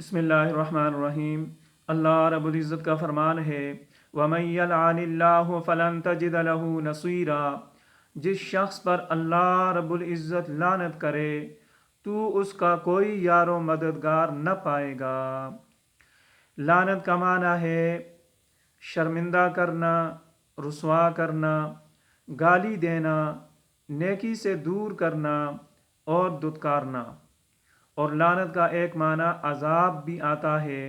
بسم اللہ الرحمن الرحیم۔ اللہ رب العزت کا فرمان ہے وَمَن يَلْعَنِ اللَّهُ فَلَن تَجِدَ لَهُ نَصِيرًا، جس شخص پر اللہ رب العزت لعنت کرے تو اس کا کوئی یار و مددگار نہ پائے گا۔ لعنت کا معنی ہے شرمندہ کرنا، رسوا کرنا، گالی دینا، نیکی سے دور کرنا اور دھتکارنا۔ اور لعنت کا ایک معنی عذاب بھی آتا ہے،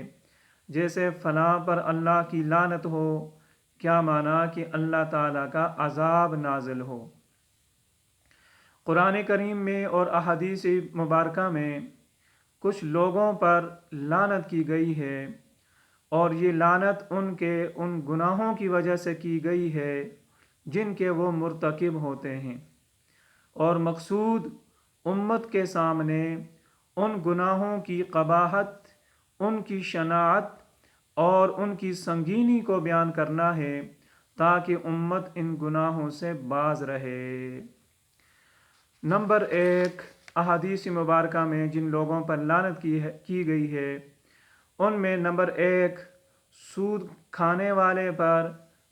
جیسے فلاں پر اللہ کی لعنت ہو، کیا معنی کہ اللہ تعالیٰ کا عذاب نازل ہو۔ قرآن کریم میں اور احادیث مبارکہ میں کچھ لوگوں پر لعنت کی گئی ہے، اور یہ لعنت ان گناہوں کی وجہ سے کی گئی ہے جن کے وہ مرتکب ہوتے ہیں، اور مقصود امت کے سامنے ان گناہوں کی قباحت، ان کی شناعت اور ان کی سنگینی کو بیان کرنا ہے تاکہ امت ان گناہوں سے باز رہے۔ نمبر 1، احادیث مبارکہ میں جن لوگوں پر لعنت کی گئی ہے ان میں نمبر 1، سود کھانے والے پر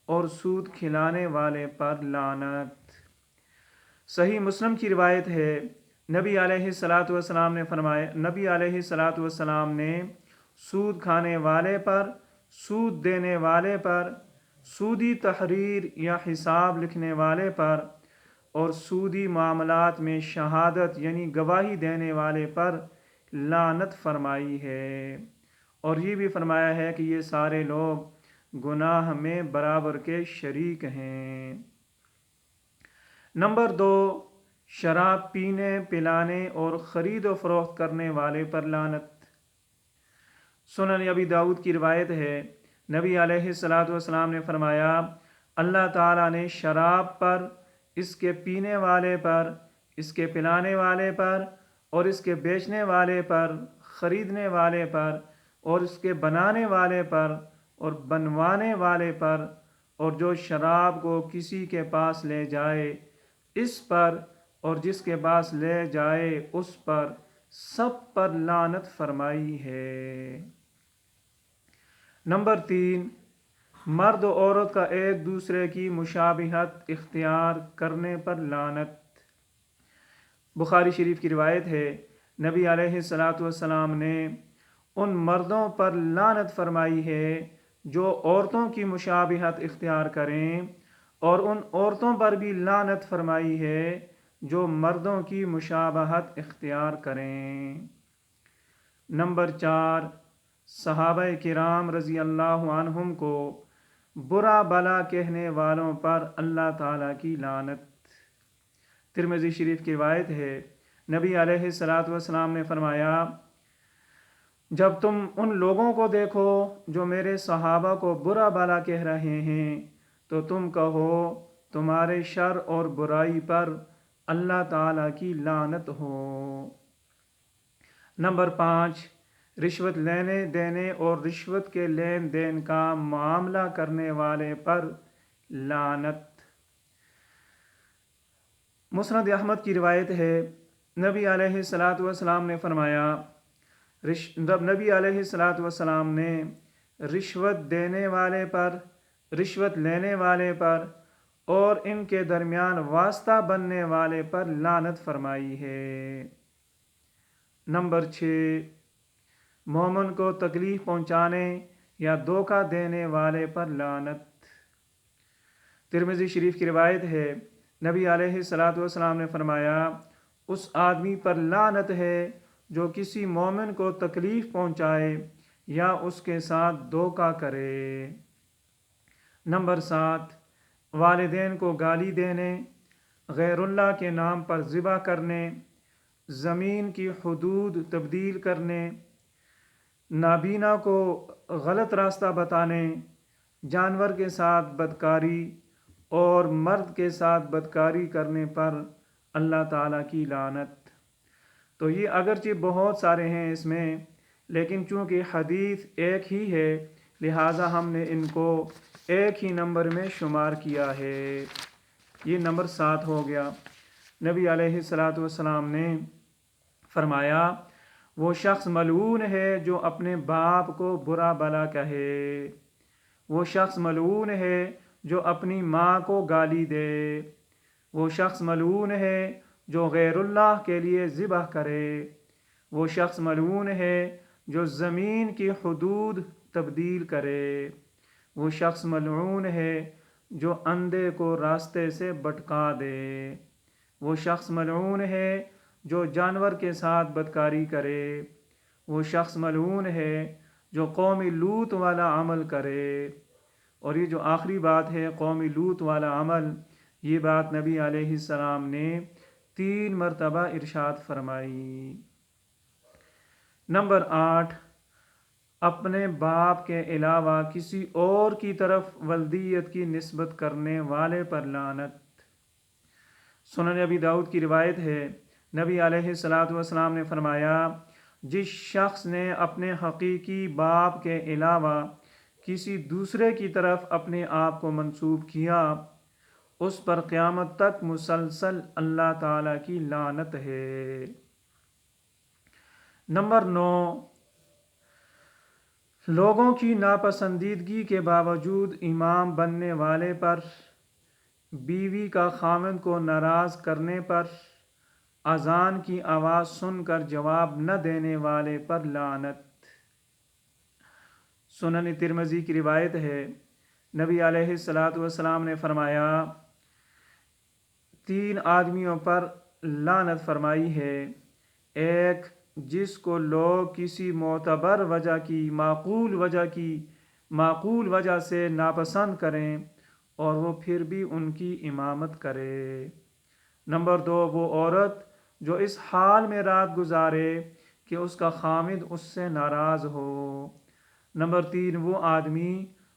اور سود کھلانے والے پر لعنت۔ صحیح مسلم کی روایت ہے، نبی علیہ الصلاۃ والسلام نے سود کھانے والے پر، سود دینے والے پر، سودی تحریر یا حساب لکھنے والے پر اور سودی معاملات میں شہادت یعنی گواہی دینے والے پر لعنت فرمائی ہے، اور یہ بھی فرمایا ہے کہ یہ سارے لوگ گناہ میں برابر کے شریک ہیں۔ نمبر 2، شراب پینے، پلانے اور خرید و فروخت کرنے والے پر لعنت۔ سنن ابی داؤد کی روایت ہے، نبی علیہ السلام نے فرمایا، اللہ تعالیٰ نے شراب پر، اس کے پینے والے پر، اس کے پلانے والے پر اور اس کے بیچنے والے پر، خریدنے والے پر اور اس کے بنانے والے پر اور بنوانے والے پر اور جو شراب کو کسی کے پاس لے جائے اس پر اور جس کے پاس لے جائے اس پر، سب پر لعنت فرمائی ہے۔ نمبر 3، مرد و عورت کا ایک دوسرے کی مشابہت اختیار کرنے پر لعنت۔ بخاری شریف کی روایت ہے، نبی علیہ السلام نے ان مردوں پر لعنت فرمائی ہے جو عورتوں کی مشابہت اختیار کریں، اور ان عورتوں پر بھی لعنت فرمائی ہے جو مردوں کی مشابہت اختیار کریں۔ نمبر 4، صحابہ کرام رضی اللہ عنہم کو برا بھلا کہنے والوں پر اللہ تعالیٰ کی لعنت۔ ترمذی شریف کی روایت ہے، نبی علیہ السلام نے فرمایا، جب تم ان لوگوں کو دیکھو جو میرے صحابہ کو برا بھلا کہہ رہے ہیں تو تم کہو تمہارے شر اور برائی پر اللہ تعالیٰ کی لعنت ہو۔ نمبر 5، رشوت لینے دینے اور رشوت کے لین دین کا معاملہ کرنے والے پر لعنت۔ مسند احمد کی روایت ہے، نبی علیہ السلام نے فرمایا، نبی علیہ السلام نے رشوت دینے والے پر، رشوت لینے والے پر اور ان کے درمیان واسطہ بننے والے پر لعنت فرمائی ہے۔ نمبر 6، مومن کو تکلیف پہنچانے یا دھوکہ دینے والے پر لعنت۔ ترمذی شریف کی روایت ہے، نبی علیہ السلام نے فرمایا، اس آدمی پر لعنت ہے جو کسی مومن کو تکلیف پہنچائے یا اس کے ساتھ دھوکہ کرے۔ نمبر 7، والدین کو گالی دینے، غیر اللہ کے نام پر ذبح کرنے، زمین کی حدود تبدیل کرنے، نابینا کو غلط راستہ بتانے، جانور کے ساتھ بدکاری اور مرد کے ساتھ بدکاری کرنے پر اللہ تعالیٰ کی لعنت۔ تو یہ اگرچہ بہت سارے ہیں اس میں، لیکن چونکہ حدیث ایک ہی ہے لہٰذا ہم نے ان کو ایک ہی نمبر میں شمار کیا ہے۔ یہ نمبر 7 ہو گیا۔ نبی علیہ السلام نے فرمایا، وہ شخص ملعون ہے جو اپنے باپ کو برا بھلا کہے، وہ شخص ملعون ہے جو اپنی ماں کو گالی دے، وہ شخص ملعون ہے جو غیر اللہ کے لیے ذبح کرے، وہ شخص ملعون ہے جو زمین کی حدود تبدیل کرے، وہ شخص ملعون ہے جو اندھے کو راستے سے بھٹکا دے، وہ شخص ملعون ہے جو جانور کے ساتھ بدکاری کرے، وہ شخص ملعون ہے جو قوم لوط والا عمل کرے۔ اور یہ جو آخری بات ہے قوم لوط والا عمل، یہ بات نبی علیہ السلام نے 3 مرتبہ ارشاد فرمائی۔ نمبر 8، اپنے باپ کے علاوہ کسی اور کی طرف ولدیت کی نسبت کرنے والے پر لعنت۔ سنن ابی داؤد کی روایت ہے، نبی علیہ السلام نے فرمایا، جس شخص نے اپنے حقیقی باپ کے علاوہ کسی دوسرے کی طرف اپنے آپ کو منسوب کیا، اس پر قیامت تک مسلسل اللہ تعالیٰ کی لعنت ہے۔ نمبر 9، لوگوں کی ناپسندیدگی کے باوجود امام بننے والے پر، بیوی کا خاوند کو ناراض کرنے پر، اذان کی آواز سن کر جواب نہ دینے والے پر لعنت۔ سنن ترمذی کی روایت ہے، نبی علیہ السلام نے فرمایا، 3 آدمیوں پر لعنت فرمائی ہے، ایک جس کو لوگ کسی معتبر وجہ کی معقول وجہ سے ناپسند کریں اور وہ پھر بھی ان کی امامت کرے۔ نمبر 2، وہ عورت جو اس حال میں رات گزارے کہ اس کا خاوند اس سے ناراض ہو۔ نمبر 3، وہ آدمی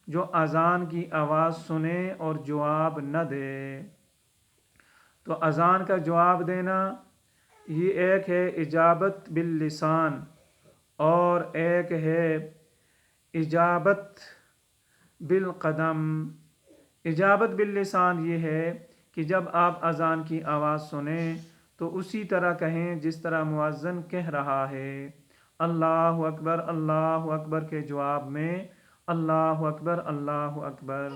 جو اذان کی آواز سنے اور جواب نہ دے۔ تو اذان کا جواب دینا، یہ ایک ہے اجابت باللسان اور ایک ہے اجابت بالقدم۔ اجابت باللسان یہ ہے کہ جب آپ اذان کی آواز سنیں تو اسی طرح کہیں جس طرح مؤذن کہہ رہا ہے، اللہ اکبر کے جواب میں اللہ اکبر اللہ اکبر۔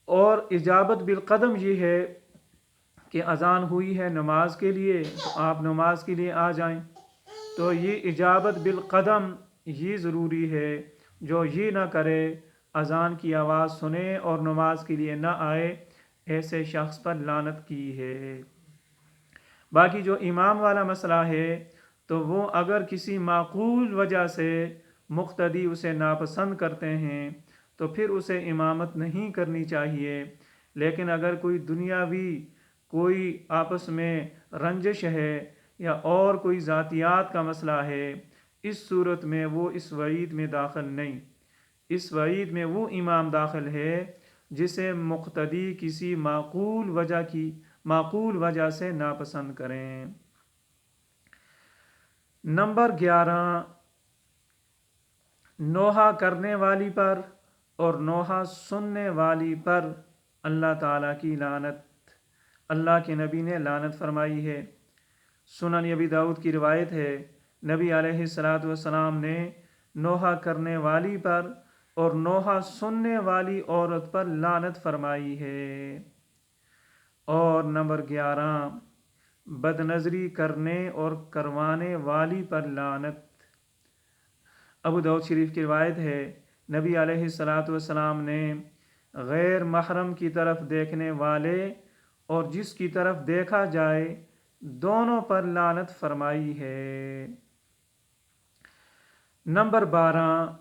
اور اجابت بالقدم یہ ہے کہ اذان ہوئی ہے نماز کے لیے تو آپ نماز کے لیے آ جائیں۔ تو یہ اجابت بالقدم یہ ضروری ہے، جو یہ نہ کرے، اذان کی آواز سنے اور نماز کے لیے نہ آئے، ایسے شخص پر لعنت کی ہے۔ باقی جو امام والا مسئلہ ہے تو وہ اگر کسی معقول وجہ سے مقتدی اسے ناپسند کرتے ہیں تو پھر اسے امامت نہیں کرنی چاہیے، لیکن اگر کوئی دنیاوی کوئی آپس میں رنجش ہے یا اور کوئی ذاتیات کا مسئلہ ہے، اس صورت میں وہ اس وعید میں داخل نہیں۔ اس وعید میں وہ امام داخل ہے جسے مقتدی کسی معقول وجہ سے ناپسند کریں۔ نمبر 11، نوحہ کرنے والی پر اور نوحہ سننے والی پر اللہ تعالیٰ کی لعنت۔ اللہ کے نبی نے لعنت فرمائی ہے۔ سنن ابی داؤد کی روایت ہے، نبی علیہ السلام نے نوحہ کرنے والی پر اور نوحہ سننے والی عورت پر لعنت فرمائی ہے۔ اور نمبر 11، بد نظری کرنے اور کروانے والی پر لعنت۔ ابو داؤد شریف کی روایت ہے، نبی علیہ السلام نے غیر محرم کی طرف دیکھنے والے اور جس کی طرف دیکھا جائے دونوں پر لعنت فرمائی ہے۔ نمبر 12،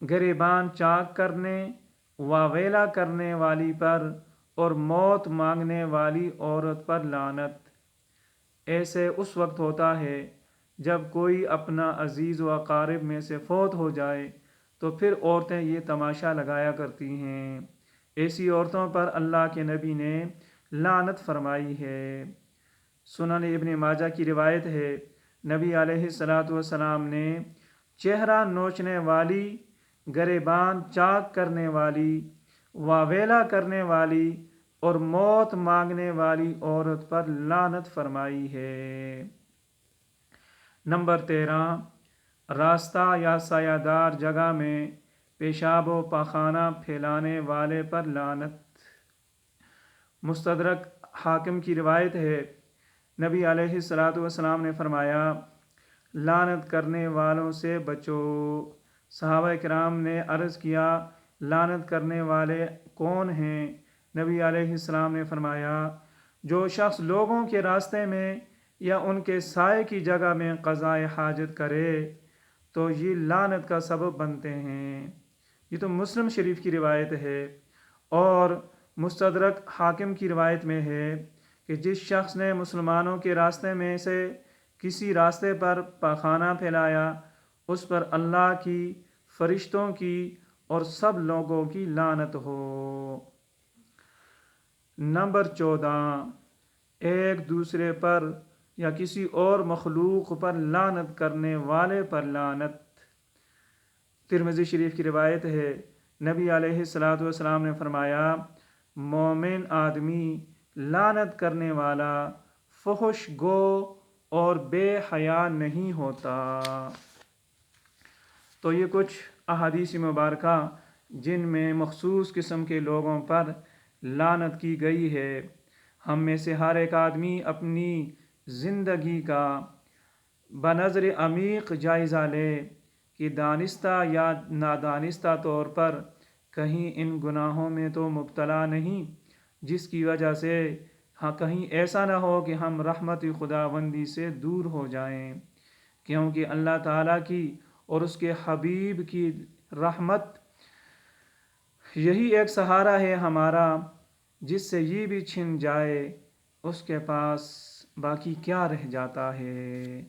گریبان چاک کرنے واویلا کرنے والی پر اور موت مانگنے والی عورت پر لعنت۔ ایسے اس وقت ہوتا ہے جب کوئی اپنا عزیز و اقارب میں سے فوت ہو جائے تو پھر عورتیں یہ تماشا لگایا کرتی ہیں۔ ایسی عورتوں پر اللہ کے نبی نے لعنت فرمائی ہے۔ سنن ابن ماجہ کی روایت ہے، نبی علیہ السلام نے چہرہ نوچنے والی، گریبان چاک کرنے والی، واویلا کرنے والی اور موت مانگنے والی عورت پر لعنت فرمائی ہے۔ نمبر 13، راستہ یا سایہ دار جگہ میں پیشاب و پاخانہ پھیلانے والے پر لعنت۔ مستدرک حاکم کی روایت ہے، نبی علیہ السلام نے فرمایا، لعنت کرنے والوں سے بچو۔ صحابہ کرام نے عرض کیا، لعنت کرنے والے کون ہیں؟ نبی علیہ السلام نے فرمایا، جو شخص لوگوں کے راستے میں یا ان کے سائے کی جگہ میں قضائے حاجت کرے تو یہ لعنت کا سبب بنتے ہیں۔ یہ تو مسلم شریف کی روایت ہے، اور مستدرک حاکم کی روایت میں ہے کہ جس شخص نے مسلمانوں کے راستے میں سے کسی راستے پر پاخانہ پھیلایا اس پر اللہ کی، فرشتوں کی اور سب لوگوں کی لعنت ہو۔ نمبر 14، ایک دوسرے پر یا کسی اور مخلوق پر لعنت کرنے والے پر لعنت۔ ترمذی شریف کی روایت ہے، نبی علیہ السلام نے فرمایا، مومن آدمی لعنت کرنے والا، فحش گو اور بے حیا نہیں ہوتا۔ تو یہ کچھ احادیث مبارکہ جن میں مخصوص قسم کے لوگوں پر لعنت کی گئی ہے۔ ہم میں سے ہر ایک آدمی اپنی زندگی کا بنظر عمیق جائزہ لے کہ دانستہ یا نادانستہ طور پر کہیں ان گناہوں میں تو مبتلا نہیں جس کی وجہ سے کہیں ایسا نہ ہو کہ ہم رحمت خداوندی سے دور ہو جائیں، کیونکہ اللہ تعالیٰ کی اور اس کے حبیب کی رحمت یہی ایک سہارا ہے ہمارا، جس سے یہ بھی چھن جائے اس کے پاس باقی کیا رہ جاتا ہے۔